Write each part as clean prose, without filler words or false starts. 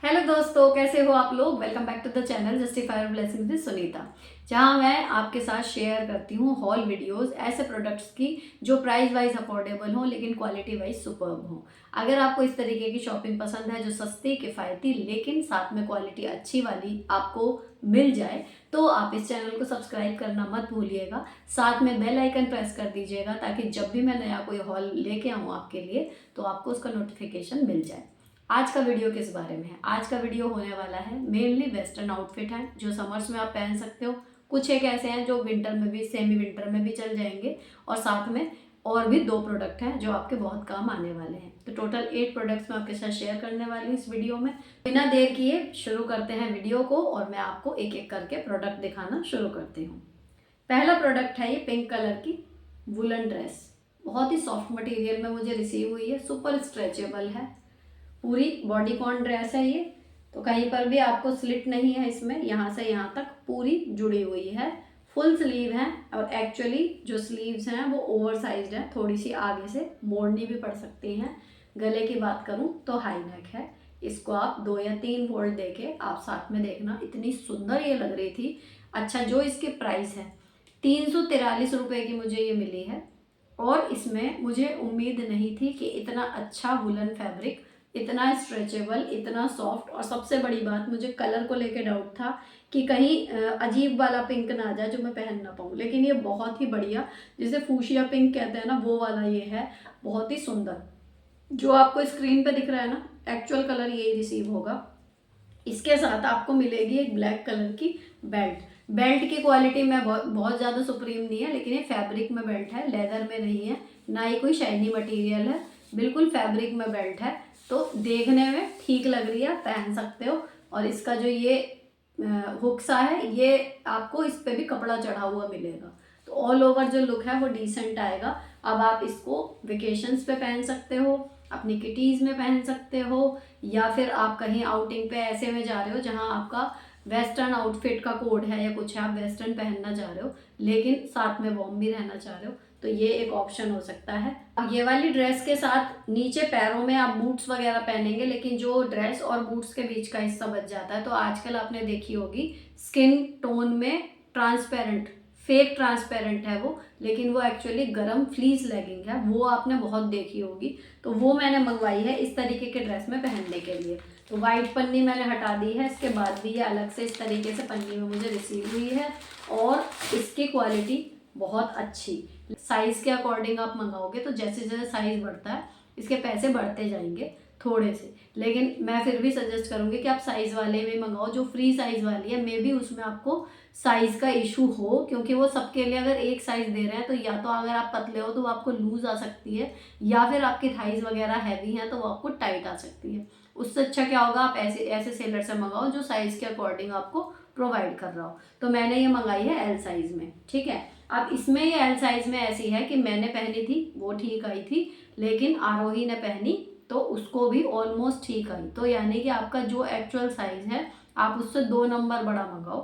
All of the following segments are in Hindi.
हेलो दोस्तों, कैसे हो आप लोग। Welcome back to the channel justifier blessing with Sunita, जहां मैं आपके साथ शेयर करती हूँ हॉल वीडियोस ऐसे प्रोडक्ट्स की जो प्राइस वाइज अफोर्डेबल हो लेकिन क्वालिटी वाइज सुपर्ब हो। अगर आपको इस तरीके की शॉपिंग पसंद है जो सस्ती किफ़ायती लेकिन साथ में क्वालिटी अच्छी वाली आपको मिल जाए, तो आप इस चैनल को सब्सक्राइब करना मत भूलिएगा। साथ में बेल आइकन प्रेस कर दीजिएगा ताकि जब भी मैं नया कोई हॉल लेके आऊँ आपके लिए तो आपको उसका नोटिफिकेशन मिल जाए। आज का वीडियो किस बारे में है? आज का वीडियो होने वाला है मेनली वेस्टर्न आउटफिट है जो समर्स में आप पहन सकते हो। कुछ एक ऐसे हैं जो विंटर में भी, सेमी विंटर में भी चल जाएंगे, और साथ में और भी 2 प्रोडक्ट हैं जो आपके बहुत काम आने वाले हैं। तो टोटल 8 प्रोडक्ट्स मैं आपके साथ शेयर करने वाली हूँ इस वीडियो में। बिना देर किए शुरू करते हैं वीडियो को और मैं आपको एक एक करके प्रोडक्ट दिखाना शुरू करती हूँ। पहला प्रोडक्ट है ये पिंक कलर की वुलन ड्रेस। बहुत ही सॉफ्ट मटेरियल में मुझे रिसीव हुई है, सुपर स्ट्रेचेबल है, पूरी बॉडी कॉन ड्रेस है ये। तो कहीं पर भी आपको स्लिट नहीं है इसमें, यहाँ से यहाँ तक पूरी जुड़ी हुई है। फुल स्लीव है और एक्चुअली जो स्लीव्स हैं वो ओवर साइज्ड है, थोड़ी सी आगे से मोड़नी भी पड़ सकती हैं। गले की बात करूँ तो हाई नेक है। इसको आप 2 या 3 फोल्ड देके आप साथ में देखना, इतनी सुंदर ये लग रही थी। अच्छा, जो इसकी प्राइस है 343 रुपये की मुझे ये मिली है, और इसमें मुझे उम्मीद नहीं थी कि इतना अच्छा वुलन फैब्रिक, इतना स्ट्रेचेबल, इतना सॉफ्ट, और सबसे बड़ी बात मुझे कलर को लेके डाउट था कि कहीं अजीब वाला पिंक ना आ जाए जो मैं पहन ना पाऊँ, लेकिन ये बहुत ही बढ़िया, जिसे फूशिया पिंक कहते हैं ना, वो वाला ये है। बहुत ही सुंदर। जो आपको स्क्रीन पे दिख रहा है ना, एक्चुअल कलर यही रिसीव होगा। इसके साथ आपको मिलेगी एक ब्लैक कलर की बेल्ट। बेल्ट की क्वालिटी में बहुत ज़्यादा सुप्रीम नहीं है, लेकिन ये फैब्रिक में बेल्ट है, लेदर में नहीं है, ना ही कोई शाइनी मटेरियल है, बिल्कुल फैब्रिक में बेल्ट है। तो देखने में ठीक लग रही है, पहन सकते हो। और इसका जो ये हुक्सा है, ये आपको इस पर भी कपड़ा चढ़ा हुआ मिलेगा, तो ऑल ओवर जो लुक है वो डिसेंट आएगा। अब आप इसको वेकेशंस पे पहन सकते हो, अपनी किटीज़ में पहन सकते हो, या फिर आप कहीं आउटिंग पे ऐसे में जा रहे हो जहां आपका वेस्टर्न आउटफिट का कोड है या कुछ है, आप वेस्टर्न पहनना चाह रहे हो लेकिन साथ में वॉर्म भी रहना चाह रहे हो, तो ये एक ऑप्शन हो सकता है। अब ये वाली ड्रेस के साथ नीचे पैरों में आप बूट्स वगैरह पहनेंगे, लेकिन जो ड्रेस और बूट्स के बीच का हिस्सा बच जाता है, तो आजकल आपने देखी होगी स्किन टोन में ट्रांसपेरेंट, फेक ट्रांसपेरेंट है वो, लेकिन वो एक्चुअली गरम फ्लीस लेगिंग है, वो आपने बहुत देखी होगी। तो वो मैंने मंगवाई है इस तरीके के ड्रेस में पहनने के लिए। तो वाइट पन्नी मैंने हटा दी है, इसके बाद भी ये अलग से इस तरीके से पन्नी में मुझे रिसीव हुई है, और इसकी क्वालिटी बहुत अच्छी। साइज़ के अकॉर्डिंग आप मंगाओगे तो जैसे जैसे साइज़ बढ़ता है इसके पैसे बढ़ते जाएंगे थोड़े से, लेकिन मैं फिर भी सजेस्ट करूँगी कि आप साइज़ वाले में मंगाओ। जो फ्री साइज़ वाली है, मे बी उसमें आपको साइज़ का इशू हो, क्योंकि वो सबके लिए अगर एक साइज़ दे रहे हैं, तो या तो अगर आप पतले हो तो वो आपको लूज आ सकती है, या फिर आपकी थाइज वगैरह हैवी हैं तो वो आपको टाइट आ सकती है। उससे अच्छा क्या होगा, आप ऐसे ऐसे सेलर से मंगाओ जो साइज़ के अकॉर्डिंग आपको प्रोवाइड कर रहा हो। तो मैंने ये मंगाई है एल साइज़ में, ठीक है। अब इसमें ये एल साइज़ में ऐसी है कि मैंने पहनी थी वो ठीक आई थी, लेकिन आरोही ने पहनी तो उसको भी ऑलमोस्ट ठीक आई। तो यानी कि आपका जो एक्चुअल साइज़ है आप उससे 2 नंबर बड़ा मंगाओ,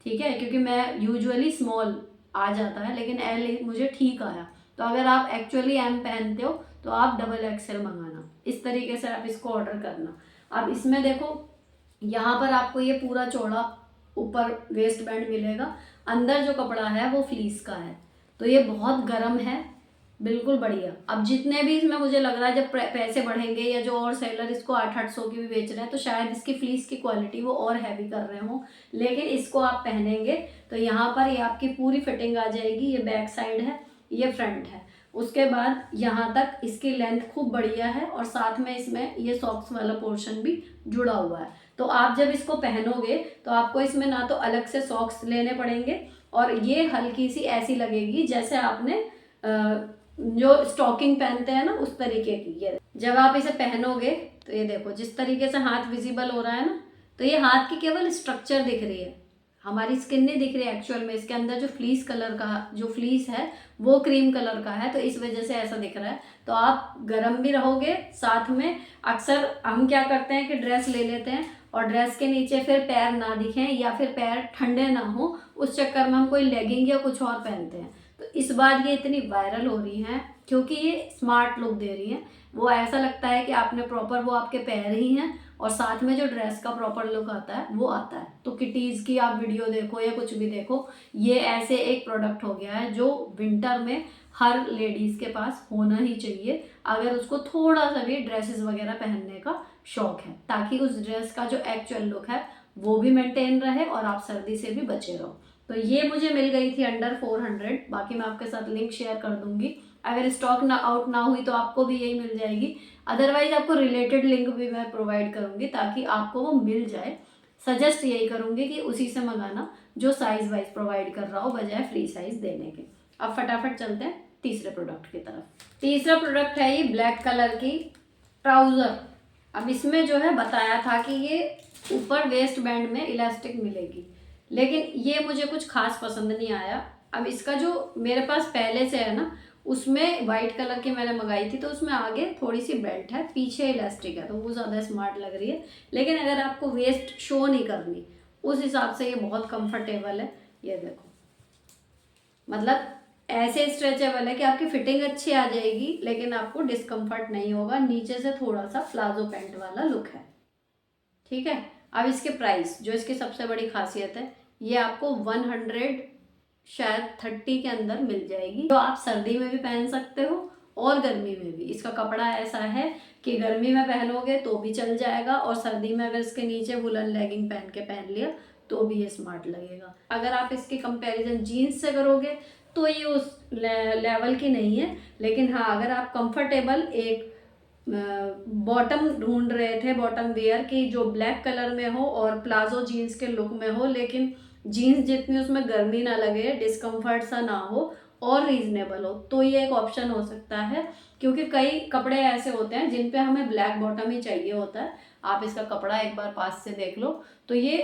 ठीक है, क्योंकि मैं यूजुअली स्मॉल आ जाता है लेकिन एल मुझे ठीक आया। तो अगर आप एक्चुअली एम पहनते हो तो आप डबल एक्सएल मंगाना, इस तरीके से आप इसको ऑर्डर करना। अब इसमें देखो, यहाँ पर आपको ये पूरा चौड़ा ऊपर वेस्ट बैंड मिलेगा, अंदर जो कपड़ा है वो फ्लीस का है, तो ये बहुत गर्म है, बिल्कुल बढ़िया। अब जितने भी इसमें मुझे लग रहा है जब पैसे बढ़ेंगे या जो और सेलर इसको 800-800 की भी बेच रहे हैं, तो शायद इसकी फ्लीस की क्वालिटी वो और हैवी कर रहे हों, लेकिन इसको आप पहनेंगे तो यहाँ पर ये आपकी पूरी फिटिंग आ जाएगी। ये बैक साइड है, ये फ्रंट है, उसके बाद यहाँ तक इसकी लेंथ खूब बढ़िया है, और साथ में इसमें ये सॉक्स वाला पोर्शन भी जुड़ा हुआ है। तो आप जब इसको पहनोगे तो आपको इसमें ना तो अलग से सॉक्स लेने पड़ेंगे, और ये हल्की सी ऐसी लगेगी जैसे आपने जो स्टॉकिंग पहनते हैं ना उस तरीके की। ये जब आप इसे पहनोगे तो ये देखो जिस तरीके से हाथ विजिबल हो रहा है ना, तो ये हाथ की केवल स्ट्रक्चर दिख रही है, हमारी स्किन नहीं दिख रही है एक्चुअल में। इसके अंदर जो फ्लीस कलर का जो फ्लीस है वो क्रीम कलर का है, तो इस वजह से ऐसा दिख रहा है। तो आप गर्म भी रहोगे, साथ में अक्सर हम क्या करते हैं कि ड्रेस ले लेते हैं और ड्रेस के नीचे फिर पैर ना दिखें या फिर पैर ठंडे ना हो, उस चक्कर में हम कोई लेगिंग या कुछ और पहनते हैं। तो इस बार ये इतनी वायरल हो रही हैं क्योंकि ये स्मार्ट लुक दे रही हैं। वो ऐसा लगता है कि आपने प्रॉपर, वो आपके पैर ही हैं और साथ में जो ड्रेस का प्रॉपर लुक आता है वो आता है। तो किटीज़ की आप वीडियो देखो या कुछ भी देखो, ये ऐसे एक प्रोडक्ट हो गया है जो विंटर में हर लेडीज़ के पास होना ही चाहिए, अगर उसको थोड़ा सा भी ड्रेसेस वगैरह पहनने का शौक है, ताकि उस ड्रेस का जो एक्चुअल लुक है वो भी मेंटेन रहे और आप सर्दी से भी बचे रहो। तो ये मुझे मिल गई थी अंडर 400, बाकी मैं आपके साथ लिंक शेयर कर दूंगी। अगर स्टॉक ना आउट ना हुई तो आपको भी यही मिल जाएगी, अदरवाइज आपको रिलेटेड लिंक भी मैं प्रोवाइड करूंगी ताकि आपको वो मिल जाए। सजेस्ट यही करूंगी कि उसी से मंगाना जो साइज वाइज प्रोवाइड कर रहा हो, बजाय फ्री साइज देने के। अब फटाफट चलते हैं तीसरे प्रोडक्ट की तरफ। तीसरा प्रोडक्ट है ये ब्लैक कलर की ट्राउजर। अब इसमें जो है बताया था कि ये ऊपर वेस्ट बैंड में इलास्टिक मिलेगी, लेकिन ये मुझे कुछ खास पसंद नहीं आया। अब इसका जो मेरे पास पहले से है ना, उसमें वाइट कलर की मैंने मंगाई थी, तो उसमें आगे थोड़ी सी बेल्ट है, पीछे इलास्टिक है, तो वो ज़्यादा स्मार्ट लग रही है। लेकिन अगर आपको वेस्ट शो नहीं करनी, उस हिसाब से ये बहुत कंफर्टेबल है। ये देखो, मतलब ऐसे स्ट्रेचेबल है कि आपकी फिटिंग अच्छी आ जाएगी, लेकिन आपको डिस्कम्फर्ट नहीं होगा। नीचे से थोड़ा सा प्लाजो पैंट वाला लुक है, ठीक है। अब इसके प्राइस, जो इसकी सबसे बड़ी खासियत है, ये आपको 100 शायद 30 के अंदर मिल जाएगी, जो आप सर्दी में भी पहन सकते हो और गर्मी में भी। इसका कपड़ा ऐसा है कि गर्मी में पहनोगे तो भी चल जाएगा, और सर्दी में अगर इसके नीचे वुलन लेगिंग पहन के पहन लिया तो भी ये स्मार्ट लगेगा। अगर आप इसकी कंपैरिजन जीन्स से करोगे तो ये उस लेवल की नहीं है, लेकिन हाँ, अगर आप कंफर्टेबल एक बॉटम ढूंढ रहे थे, बॉटम वेयर की जो ब्लैक कलर में हो और प्लाजो जीन्स के लुक में हो, लेकिन जीन्स जितनी उसमें गर्मी ना लगे, डिस्कम्फर्ट सा ना हो और रीजनेबल हो, तो ये एक ऑप्शन हो सकता है। क्योंकि कई कपड़े ऐसे होते हैं जिन पे हमें ब्लैक बॉटम ही चाहिए होता है। आप इसका कपड़ा एक बार पास से देख लो तो ये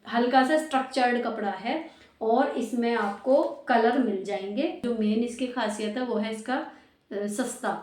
हल्का सा स्ट्रक्चर्ड कपड़ा है, और इसमें आपको कलर मिल जाएंगे। जो मेन इसकी खासियत है वो है इसका सस्ता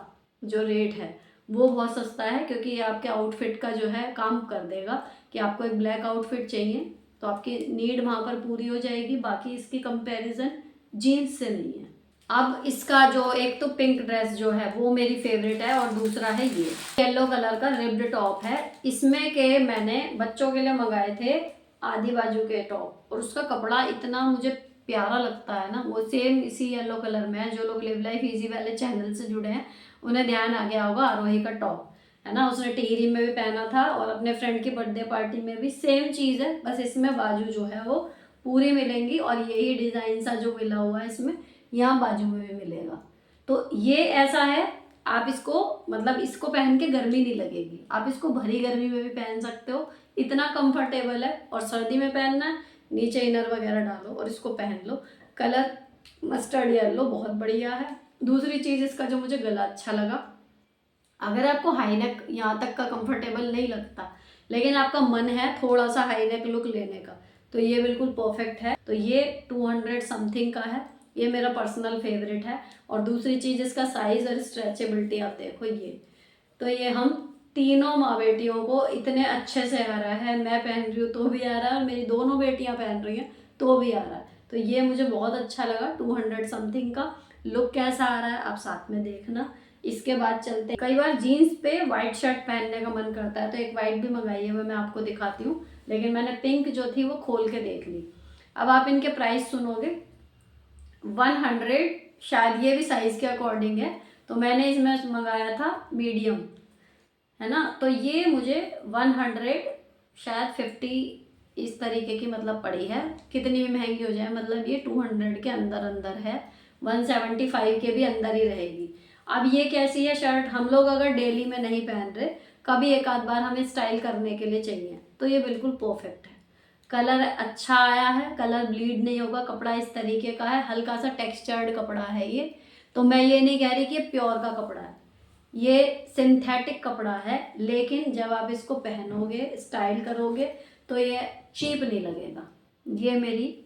जो रेट है, वो बहुत सस्ता है, क्योंकि ये आपके आउटफिट का जो है काम कर देगा कि आपको एक ब्लैक आउटफिट चाहिए तो आपकी नीड वहाँ पर पूरी हो जाएगी। बाकी इसकी कंपैरिजन जीन्स से नहीं है। अब इसका जो एक तो पिंक ड्रेस जो है वो मेरी फेवरेट है, और दूसरा है ये येलो कलर का रिब्ड टॉप है। इसमें के मैंने बच्चों के लिए मंगाए थे आधी बाजू के टॉप, और उसका कपड़ा इतना मुझे प्यारा लगता है ना, वो सेम इसी येलो कलर में है। जो लोग लिव लाइफ इजी वाले चैनल से जुड़े हैं उन्हें ध्यान आ गया होगा, आरोही का टॉप है ना, उसने टिहरी में भी पहना था और अपने फ्रेंड की बर्थडे पार्टी में भी। सेम चीज़ है, बस इसमें बाजू जो है वो पूरी मिलेंगी, और यही डिज़ाइन सा जो मिला हुआ है इसमें यहाँ बाजू में भी मिलेगा। तो ये ऐसा है, आप इसको मतलब इसको पहन के गर्मी नहीं लगेगी, आप इसको भरी गर्मी में भी पहन सकते हो, इतना कंफर्टेबल है। और सर्दी में पहनना है, नीचे इनर वगैरह डालो और इसको पहन लो। कलर मस्टर्ड येलो बहुत बढ़िया है। दूसरी चीज़ इसका जो मुझे गला अच्छा लगा, अगर आपको हाई नेक यहाँ तक का कंफर्टेबल नहीं लगता, लेकिन आपका मन है थोड़ा सा हाई नेक लुक लेने का, तो ये बिल्कुल परफेक्ट है। तो ये 200 समथिंग का है, ये मेरा पर्सनल फेवरेट है। और दूसरी चीज़ इसका साइज और स्ट्रेचेबिलिटी आप देखो, ये तो ये हम तीनों माँ बेटियों को इतने अच्छे से आ रहा है। मैं पहन रही हूँ तो भी आ रहा है, और मेरी दोनों बेटियाँ पहन रही हैं तो भी आ रहा है। तो ये मुझे बहुत अच्छा लगा। 200 समथिंग का लुक कैसा आ रहा है आप साथ में देखना। इसके बाद चलते हैं, कई बार जीन्स पे वाइट शर्ट पहनने का मन करता है, तो एक वाइट भी मंगाई है, वो मैं आपको दिखाती हूँ। लेकिन मैंने पिंक जो थी वो खोल के देख ली। अब आप इनके प्राइस सुनोगे, 100, शायद ये भी साइज के अकॉर्डिंग है, तो मैंने इसमें मंगाया था मीडियम, है ना, तो ये मुझे 100 शायद 50 इस तरीके की मतलब पड़ी है। कितनी भी महंगी हो जाए, मतलब ये 200 के अंदर अंदर है, 175 के भी अंदर ही रहेगी। अब ये कैसी है शर्ट, हम लोग अगर डेली में नहीं पहन रहे, कभी एक आध बार हमें स्टाइल करने के लिए चाहिए, तो ये बिल्कुल परफेक्ट है। कलर अच्छा आया है, कलर ब्लीड नहीं होगा, कपड़ा इस तरीके का है, हल्का सा टेक्सचर्ड कपड़ा है ये। तो मैं ये नहीं कह रही कि ये प्योर का कपड़ा है, ये सिंथेटिक कपड़ा है, लेकिन जब आप इसको पहनोगे, स्टाइल करोगे, तो ये चीप नहीं लगेगा। ये मेरी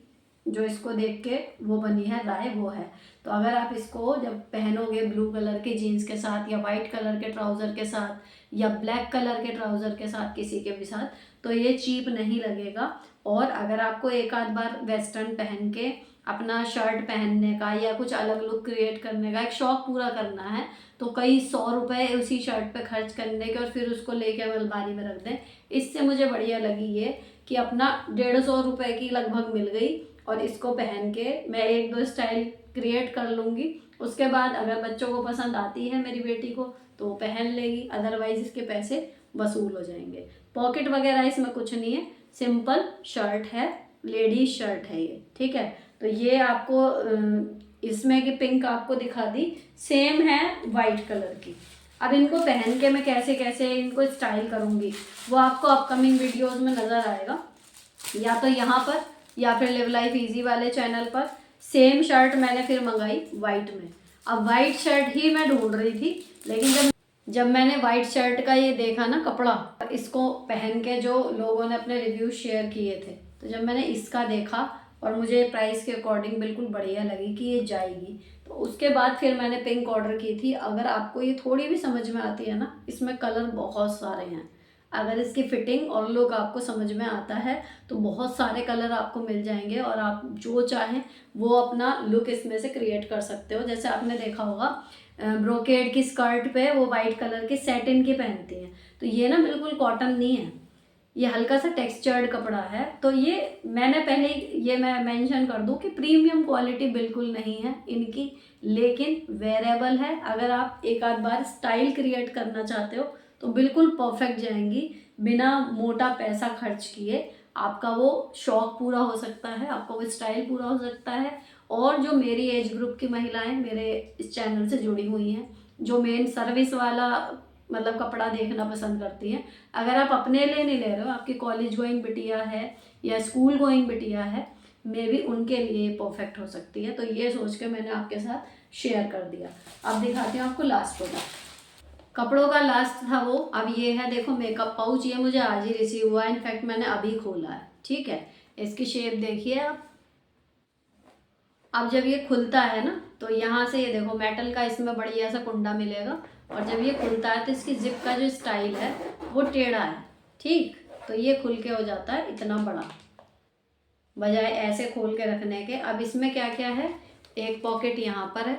जो इसको देख के वो बनी है राय, वो है। तो अगर आप इसको जब पहनोगे ब्लू कलर की जीन्स के साथ, या वाइट कलर के ट्राउज़र के साथ, या ब्लैक कलर के ट्राउज़र के साथ, किसी के भी साथ, तो ये चीप नहीं लगेगा। और अगर आपको एक आध बार वेस्टर्न पहन के अपना शर्ट पहनने का या कुछ अलग लुक क्रिएट करने का, एक शौक पूरा करना है, तो कई 100 रुपए उसी शर्ट पे खर्च करने के और फिर उसको लेके अलमारी में रख दें। इससे मुझे बढ़िया लगी ये कि अपना 150 रुपए की लगभग मिल गई और इसको पहन के मैं एक दो स्टाइल क्रिएट कर लूँगी। उसके बाद अगर बच्चों को पसंद आती है मेरी बेटी को तो वो पहन लेगी, अदरवाइज इसके पैसे वसूल हो जाएंगे। पॉकेट वगैरह इसमें कुछ नहीं है, सिंपल शर्ट है, लेडीज शर्ट है ये, ठीक है। तो ये आपको इसमें की पिंक आपको दिखा दी, सेम है वाइट कलर की। अब इनको पहन के मैं कैसे कैसे इनको स्टाइल करूँगी वो आपको अपकमिंग वीडियोस में नज़र आएगा, या तो यहाँ पर या फिर लिव लाइफ इजी वाले चैनल पर। सेम शर्ट मैंने फिर मंगाई वाइट में। अब वाइट शर्ट ही मैं ढूंढ रही थी, लेकिन जब मैंने वाइट शर्ट का ये देखा ना कपड़ा, इसको पहन के जो लोगों ने अपने रिव्यू शेयर किए थे, तो जब मैंने इसका देखा और मुझे प्राइस के अकॉर्डिंग बिल्कुल बढ़िया लगी कि ये जाएगी, तो उसके बाद फिर मैंने पिंक ऑर्डर की थी। अगर आपको ये थोड़ी भी समझ में आती है ना, इसमें कलर बहुत सारे हैं, अगर इसकी फिटिंग और लुक आपको समझ में आता है तो बहुत सारे कलर आपको मिल जाएंगे और आप जो चाहें वो अपना लुक इसमें से क्रिएट कर सकते हो। जैसे आपने देखा होगा ब्रोकेड की स्कर्ट पे वो वाइट कलर की सैटिन की पहनती हैं, तो ये ना बिल्कुल कॉटन नहीं है, ये हल्का सा टेक्सचर्ड कपड़ा है। तो ये मैंने पहले ये मैं मेंशन कर दूं कि प्रीमियम क्वालिटी बिल्कुल नहीं है इनकी, लेकिन वेरेबल है। अगर आप एक आध बार स्टाइल क्रिएट करना चाहते हो तो बिल्कुल परफेक्ट जाएंगी, बिना मोटा पैसा खर्च किए आपका वो शौक पूरा हो सकता है, आपका वो स्टाइल पूरा हो सकता है। और जो मेरी एज ग्रुप की महिलाएं मेरे इस चैनल से जुड़ी हुई हैं, जो मेन सर्विस वाला मतलब कपड़ा देखना पसंद करती हैं, अगर आप अपने लिए नहीं ले रहे हो, आपकी कॉलेज गोइंग बिटिया है या स्कूल गोइंग बिटिया है, मे भी उनके लिए परफेक्ट हो सकती है। तो ये सोच के मैंने आपके साथ शेयर कर दिया। अब दिखाती हूँ आपको लास्ट प्रोडक्ट। कपड़ों का लास्ट था वो, अब ये है देखो मेकअप पाउच। ये मुझे आज ही रिसीव हुआ है, इनफैक्ट मैंने अभी खोला है, ठीक है। इसकी शेप देखिए आप। अब जब ये खुलता है ना तो यहाँ से ये देखो मेटल का इसमें बढ़िया सा कुंडा मिलेगा, और जब ये खुलता है तो इसकी जिप का जो स्टाइल है वो टेढ़ा है, ठीक। तो ये खुल के हो जाता है इतना बड़ा, बजाय ऐसे खोल के रखने के। अब इसमें क्या क्या है, एक पॉकेट यहाँ पर है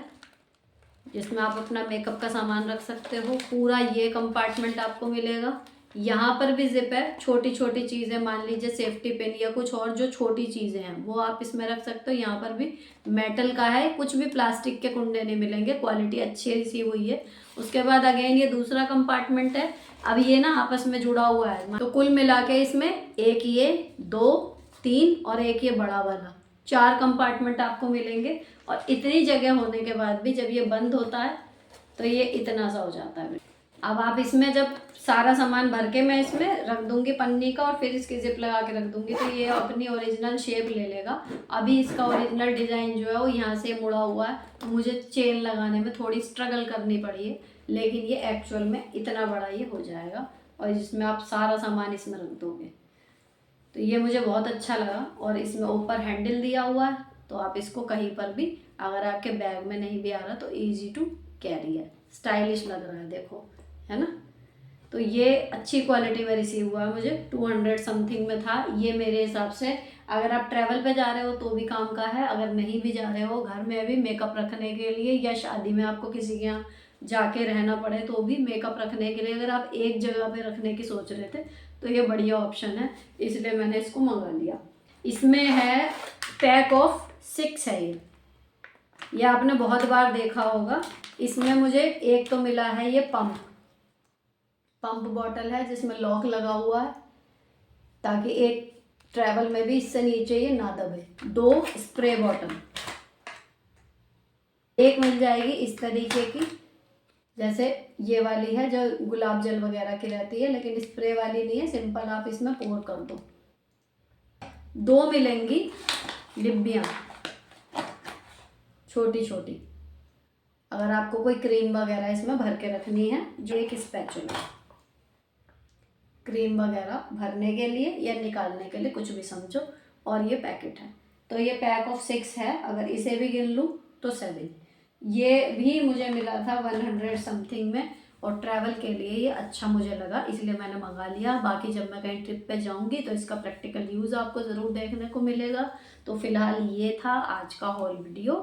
जिसमें आप अपना मेकअप का सामान रख सकते हो, पूरा ये कंपार्टमेंट आपको मिलेगा। यहाँ पर भी जिप है, छोटी छोटी चीज़ें, मान लीजिए सेफ्टी पिन या कुछ और जो छोटी चीज़ें हैं वो आप इसमें रख सकते हो। यहाँ पर भी मेटल का है, कुछ भी प्लास्टिक के कुंडे नहीं मिलेंगे, क्वालिटी अच्छी रिसीव हुई है। उसके बाद अगेन ये दूसरा कंपार्टमेंट है, अब ये ना आपस में जुड़ा हुआ है, तो कुल मिला के इसमें एक ये, दो, तीन और एक ये बड़ा वाला, 4 कंपार्टमेंट आपको मिलेंगे। और इतनी जगह होने के बाद भी जब ये बंद होता है तो ये इतना सा हो जाता है। अब आप इसमें जब सारा सामान भर के मैं इसमें रख दूंगी पन्नी का और फिर इसकी जिप लगा के रख दूंगी तो ये अपनी ओरिजिनल शेप ले लेगा। अभी इसका ओरिजिनल डिज़ाइन जो है वो यहाँ से मुड़ा हुआ है, तो मुझे चेन लगाने में थोड़ी स्ट्रगल करनी पड़ी है, लेकिन ये एक्चुअल में इतना बड़ा ये हो जाएगा और जिसमें आप सारा सामान इसमें रख दोगे। तो ये मुझे बहुत अच्छा लगा, और इसमें ऊपर हैंडल दिया हुआ है, तो आप इसको कहीं पर भी, अगर आपके बैग में नहीं भी आ रहा तो इजी टू कैरी है, स्टाइलिश लग रहा है देखो, है ना। तो ये अच्छी क्वालिटी में रिसीव हुआ मुझे, 200 समथिंग में था ये मेरे हिसाब से। अगर आप ट्रैवल पे जा रहे हो तो भी काम का है, अगर नहीं भी जा रहे हो, घर में भी मेकअप रखने के लिए, या शादी में आपको किसी के यहाँ जाके रहना पड़े तो भी मेकअप रखने के लिए, अगर आप एक जगह पे रखने की सोच रहे थे तो ये बढ़िया ऑप्शन है, इसलिए मैंने इसको मंगा लिया। इसमें है पैक ऑफ 6 है ये आपने बहुत बार देखा होगा। इसमें मुझे एक तो मिला है ये पंप बॉटल है जिसमें लॉक लगा हुआ है, ताकि एक ट्रैवल में भी इससे नीचे ये ना दबे। 2 स्प्रे बॉटल, एक मिल जाएगी इस तरीके की, जैसे ये वाली है जो गुलाब जल वगैरह की रहती है, लेकिन स्प्रे वाली नहीं है, सिंपल आप इसमें पोर कर दो। 2 मिलेंगी डिब्बियाँ छोटी छोटी, अगर आपको कोई क्रीम वगैरह इसमें भर के रखनी है। जो एक स्पैचुला, क्रीम वगैरह भरने के लिए या निकालने के लिए, कुछ भी समझो। और ये पैकेट है, तो ये पैक ऑफ 6 है, अगर इसे भी गिन लूँ तो 7। ये भी मुझे मिला था 100 समथिंग में, और ट्रैवल के लिए ये अच्छा मुझे लगा, इसलिए मैंने मंगा लिया। बाकी जब मैं कहीं ट्रिप पे जाऊंगी तो इसका प्रैक्टिकल यूज़ आपको ज़रूर देखने को मिलेगा। तो फिलहाल ये था आज का हॉल वीडियो।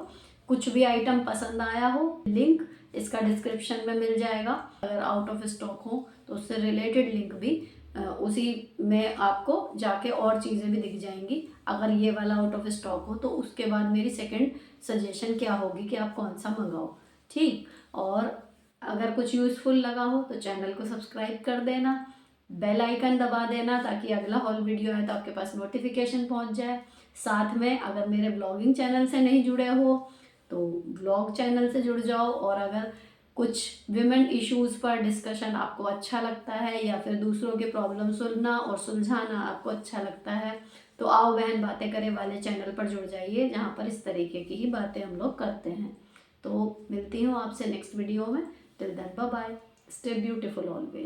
कुछ भी आइटम पसंद आया हो, लिंक इसका डिस्क्रिप्शन में मिल जाएगा। अगर आउट ऑफ स्टॉक हो तो उससे रिलेटेड लिंक भी उसी में आपको जाके और चीज़ें भी दिख जाएंगी। अगर ये वाला आउट ऑफ स्टॉक हो तो उसके बाद मेरी सेकंड सजेशन क्या होगी कि आप कौन सा मंगाओ, ठीक। और अगर कुछ यूज़फुल लगा हो तो चैनल को सब्सक्राइब कर देना, बेल आइकन दबा देना ताकि अगला हॉल वीडियो आए तो आपके पास नोटिफिकेशन पहुंच जाए। साथ में अगर मेरे ब्लॉगिंग चैनल से नहीं जुड़े हो तो ब्लॉग चैनल से जुड़ जाओ। और अगर कुछ विमेन इश्यूज़ पर डिस्कशन आपको अच्छा लगता है या फिर दूसरों के प्रॉब्लम सुनना और सुलझाना आपको अच्छा लगता है तो आओ बहन बातें करें वाले चैनल पर जुड़ जाइए, जहाँ पर इस तरीके की ही बातें हम लोग करते हैं। तो मिलती हूँ आपसे नेक्स्ट वीडियो में। Till then bye bye, stay beautiful always.